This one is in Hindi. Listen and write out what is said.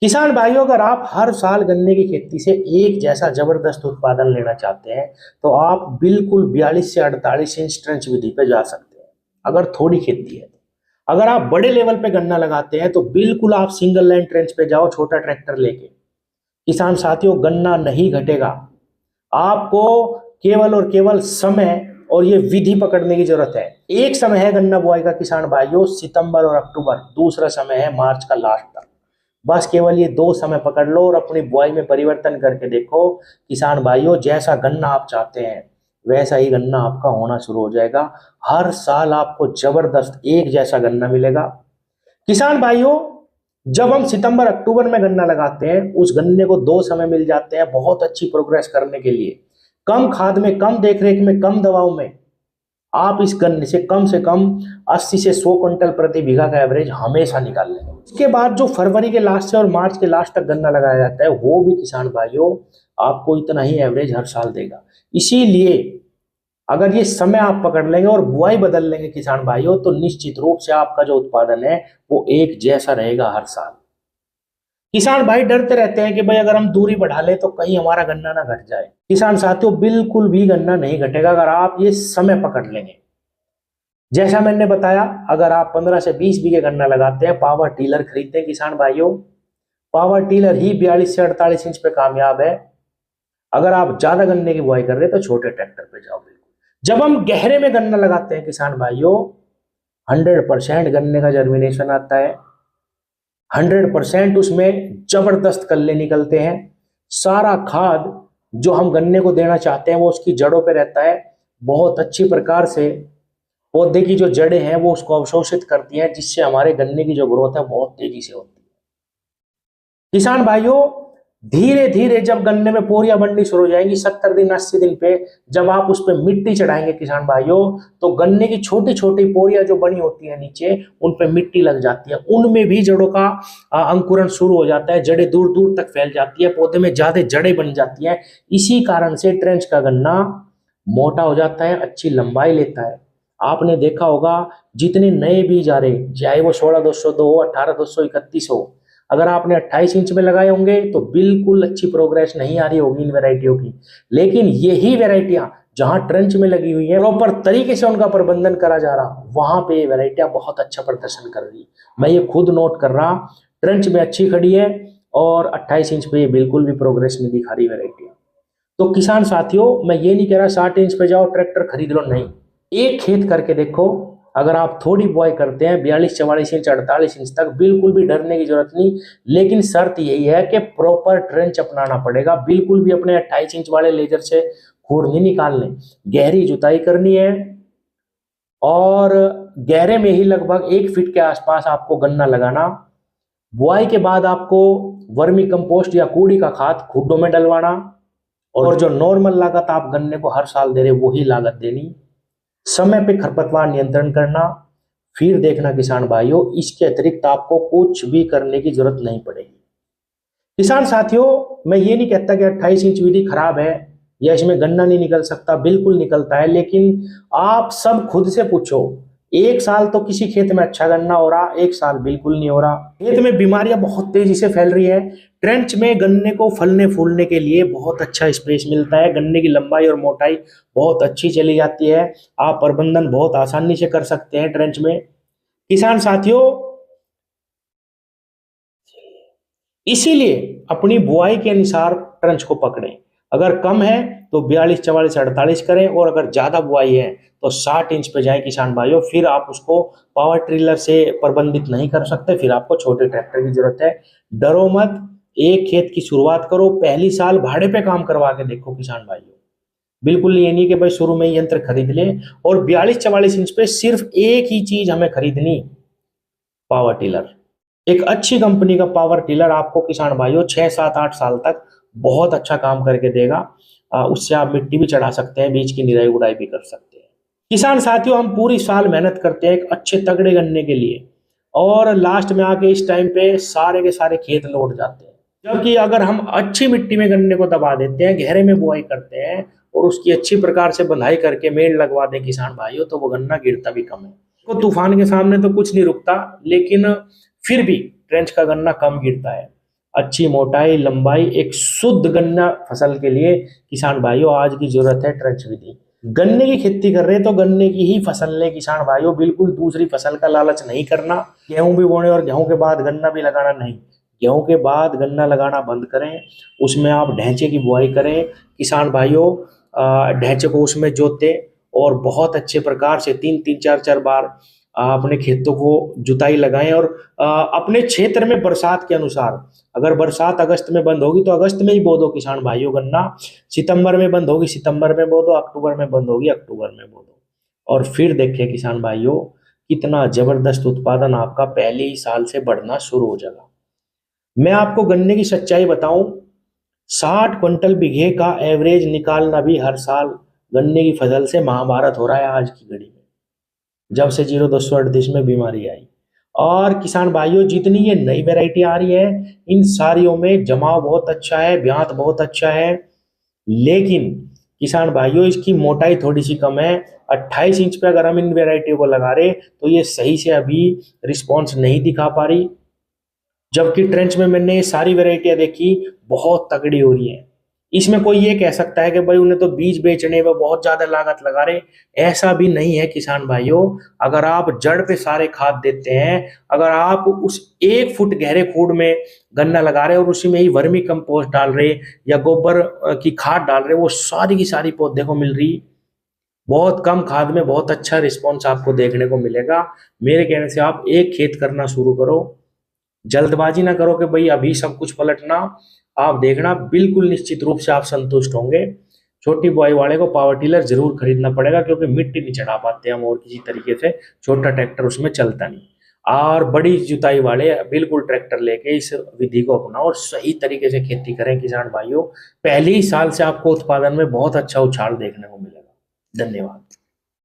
किसान भाइयों, अगर आप हर साल गन्ने की खेती से एक जैसा जबरदस्त उत्पादन लेना चाहते हैं तो आप बिल्कुल 42 से 48 इंच ट्रेंच विधि पे जा सकते हैं। अगर थोड़ी खेती है तो अगर आप बड़े लेवल पे गन्ना लगाते हैं तो बिल्कुल आप सिंगल लाइन ट्रेंच पे जाओ, छोटा ट्रैक्टर लेके। किसान साथियों, गन्ना नहीं घटेगा। आपको केवल और केवल समय और ये विधि पकड़ने की जरूरत है। एक समय है गन्ना बुआई का किसान भाइयों, सितंबर और अक्टूबर। दूसरा समय है मार्च का लास्ट तक। बस केवल ये दो समय पकड़ लो और अपनी बुआई में परिवर्तन करके देखो। किसान भाइयों, जैसा गन्ना आप चाहते हैं वैसा ही गन्ना आपका होना शुरू हो जाएगा। हर साल आपको जबरदस्त एक जैसा गन्ना मिलेगा। किसान भाइयों, जब हम सितंबर अक्टूबर में गन्ना लगाते हैं, उस गन्ने को दो समय मिल जाते हैं बहुत अच्छी प्रोग्रेस करने के लिए। कम खाद में, कम देखरेख में, कम दवाओं में आप इस गन्ने से कम 80 से 100 क्विंटल प्रति बीघा का एवरेज हमेशा निकाल लेंगे। इसके बाद जो फरवरी के लास्ट से और मार्च के लास्ट तक गन्ना लगाया जाता है वो भी किसान भाइयों आपको इतना ही एवरेज हर साल देगा। इसीलिए अगर ये समय आप पकड़ लेंगे और बुआई बदल लेंगे किसान भाइयों, तो निश्चित रूप से आपका जो उत्पादन है वो एक जैसा रहेगा हर साल। किसान भाई डरते रहते हैं कि भाई अगर हम दूरी बढ़ा लें तो कहीं हमारा गन्ना ना घट जाए। किसान साथियों, बिल्कुल भी गन्ना नहीं घटेगा अगर आप ये समय पकड़ लेंगे। जैसा मैंने बताया, अगर आप 15 से 20 बीघे गन्ना लगाते हैं, पावर टीलर खरीदते हैं किसान भाइयों। पावर टीलर ही 42 से 48 इंच पे कामयाब है। अगर आप ज्यादा गन्ने की बुआई कर रहे हैं तो छोटे ट्रैक्टर पे जाओ। बिल्कुल जब हम गहरे में गन्ना लगाते हैं किसान भाइयों, 100% गन्ने का जर्मिनेशन आता है। 100% उसमें जबरदस्त कल्ले निकलते हैं। सारा खाद जो हम गन्ने को देना चाहते हैं वो उसकी जड़ों पे रहता है। बहुत अच्छी प्रकार से पौधे की जो जड़ें हैं वो उसको अवशोषित करती हैं, जिससे हमारे गन्ने की जो ग्रोथ है बहुत तेजी से होती है। किसान भाइयों, धीरे धीरे जब गन्ने में पोरियां बननी शुरू हो जाएंगी 70 दिन 80 दिन पे, जब आप उस पर मिट्टी चढ़ाएंगे किसान भाइयों, तो गन्ने की छोटी छोटी पोरियां जो बनी होती है नीचे, उन पे मिट्टी लग जाती है। उनमें भी जड़ों का अंकुरण शुरू हो जाता है। जड़ें दूर दूर तक फैल जाती है, पौधे में ज्यादा जड़ें बन जाती हैं। इसी कारण से ट्रेंच का गन्ना मोटा हो जाता है, अच्छी लंबाई लेता है। आपने देखा होगा जितने नए बीज आ रहे, चाहे वो 16-202 हो, 18-231 हो, अगर आपने 28 इंच में लगाए होंगे तो बिल्कुल अच्छी प्रोग्रेस नहीं आ रही होगी इन वेराइटियों की। लेकिन यही वेराइटियां जहां ट्रेंच में लगी हुई है, प्रॉपर तरीके से उनका प्रबंधन करा जा रहा, वहां पे ये वेराइटियां बहुत अच्छा प्रदर्शन कर रही है। मैं ये खुद नोट कर रहा, ट्रेंच में अच्छी खड़ी है और 28 इंच पे ये बिल्कुल भी प्रोग्रेस नहीं दिखा रही वेराइटियां। तो किसान साथियों, मैं ये नहीं कह रहा 60 इंच पे जाओ ट्रैक्टर खरीद लो, नहीं। एक खेत करके देखो। अगर आप थोड़ी बुआई करते हैं 42-44 इंच 48 इंच तक, बिल्कुल भी डरने की जरूरत नहीं। लेकिन शर्त यही है कि प्रॉपर ट्रेंच अपनाना पड़ेगा। बिल्कुल भी अपने 28 इंच वाले लेजर से खूर नहीं निकालने। गहरी जुताई करनी है और गहरे में ही लगभग 1 फीट के आसपास आपको गन्ना लगाना। बुआई के बाद आपको वर्मी कंपोस्ट या कूड़ी का खाद खुड्डों में डलवाना और जो नॉर्मल लागत आप गन्ने को हर साल दे रहे वही लागत देनी। समय पे खरपतवार नियंत्रण करना। फिर देखना किसान भाइयों, इसके अतिरिक्त आपको कुछ भी करने की जरूरत नहीं पड़ेगी। किसान साथियों, मैं ये नहीं कहता कि 28 इंच विधि खराब है या इसमें गन्ना नहीं निकल सकता, बिल्कुल निकलता है। लेकिन आप सब खुद से पूछो, एक साल तो किसी खेत में अच्छा गन्ना हो रहा, एक साल बिल्कुल नहीं हो रहा। खेत में बीमारियां बहुत तेजी से फैल रही है। ट्रेंच में गन्ने को फलने फूलने के लिए बहुत अच्छा स्पेस मिलता है। गन्ने की लंबाई और मोटाई बहुत अच्छी चली जाती है। आप प्रबंधन बहुत आसानी से कर सकते हैं ट्रेंच में। किसान साथियों, इसीलिए अपनी बुआई के अनुसार ट्रेंच को पकड़ें। अगर कम है तो 42, 44, 48 करें, और अगर ज्यादा बुआई है तो 60 इंच पे जाए किसान भाइयों। फिर आप उसको पावर ट्रिलर से प्रबंधित नहीं कर सकते, फिर आपको छोटे ट्रैक्टर की जरूरत है। डरो मत, एक खेत की शुरुआत करो, पहली साल भाड़े पे काम करवा के देखो किसान भाइयों। बिल्कुल ये नहीं कि भाई शुरू में यंत्र खरीद लें। और 42-44 इंच पे सिर्फ एक ही चीज हमें खरीदनी, पावर टिलर। एक अच्छी कंपनी का पावर टिलर आपको किसान भाइयों 6, 7, 8 साल तक बहुत अच्छा काम करके देगा। उससे आप मिट्टी भी चढ़ा सकते हैं, बीज की निराई गुड़ाई भी कर सकते हैं। किसान साथियों, हम पूरी साल मेहनत करते हैं एक अच्छे तगड़े गन्ने के लिए, और लास्ट में आके इस टाइम पे सारे के सारे खेत लौट जाते हैं। जबकि अगर हम अच्छी मिट्टी में गन्ने को दबा देते हैं, गहरे में बुआई करते हैं और उसकी अच्छी प्रकार से बंधाई करके मेड़ लगवा दें किसान भाइयों, तो वो गन्ना गिरता भी कम है। तो तूफान के सामने तो कुछ नहीं रुकता, लेकिन फिर भी ट्रेंच का गन्ना कम गिरता है। अच्छी मोटाई लंबाई, एक शुद्ध गन्ना फसल के लिए किसान भाइयों आज की जरूरत है ट्रेंच विधि। गन्ने की खेती कर रहे हैं तो गन्ने की ही फसल लें किसान भाइयों, बिल्कुल दूसरी फसल का लालच नहीं करना। गेहूं भी बोने और गेहूं के बाद गन्ना भी लगाना नहीं, गेहूं के बाद गन्ना लगाना बंद करें, उसमें आप ढैंचे की बुआई करें किसान भाइयों। ढैंचे को उसमें जोते और बहुत अच्छे प्रकार से 3-3 4-4 बार अपने खेतों को जुताई लगाएं। और अपने क्षेत्र में बरसात के अनुसार, अगर बरसात अगस्त में बंद होगी तो अगस्त में ही बो दो किसान भाइयों गन्ना, सितंबर में बंद होगी सितंबर में बो दो, अक्टूबर में बंद होगी अक्टूबर में बो दो। और फिर देखिए किसान भाइयों कितना जबरदस्त उत्पादन आपका पहले ही साल से बढ़ना शुरू हो जाएगा। मैं आपको गन्ने की सच्चाई बताऊं, 60 क्विंटल बीघे का एवरेज निकालना भी हर साल गन्ने की फसल से महाभारत हो रहा है आज की घड़ी में, जब से 0238 में बीमारी आई। और किसान भाइयों जितनी ये नई वैरायटी आ रही है इन सारियों में जमाव बहुत अच्छा है, ब्यात बहुत अच्छा है, लेकिन किसान भाइयों इसकी मोटाई थोड़ी सी कम है। 28 इंच पे अगर हम इन वेराइटियों को लगा रहे तो ये सही से अभी रिस्पॉन्स नहीं दिखा पा रही, जबकि ट्रेंच में मैंने ये सारी वेराइटियां देखी बहुत तगड़ी हो रही है। इसमें कोई ये कह सकता है कि भाई उन्हें तो बीज बेचने में बहुत ज्यादा लागत लगा रहे, ऐसा भी नहीं है किसान भाइयों। अगर आप जड़ पे सारे खाद देते हैं, अगर आप उस 1 फुट गहरे खूड में गन्ना लगा रहे और उसी में ही वर्मी कंपोस्ट डाल रहे या गोबर की खाद डाल रहे, वो सारी की सारी पौधे को मिल रही, बहुत कम खाद में बहुत अच्छा रिस्पॉन्स आपको देखने को मिलेगा। मेरे कहने से आप एक खेत करना शुरू करो, जल्दबाजी ना करो कि भाई अभी सब कुछ पलटना, आप देखना बिल्कुल निश्चित रूप से आप संतुष्ट होंगे। छोटी बुआई वाले को पावर टिलर जरूर खरीदना पड़ेगा क्योंकि मिट्टी नहीं चढ़ा पाते हम और किसी तरीके से, छोटा ट्रैक्टर उसमें चलता नहीं। और बड़ी जुताई वाले बिल्कुल ट्रैक्टर लेके इस विधि को अपनाओ और सही तरीके से खेती करें किसान भाइयों, पहले ही साल से आपको उत्पादन में बहुत अच्छा उछाल देखने को मिलेगा। धन्यवाद।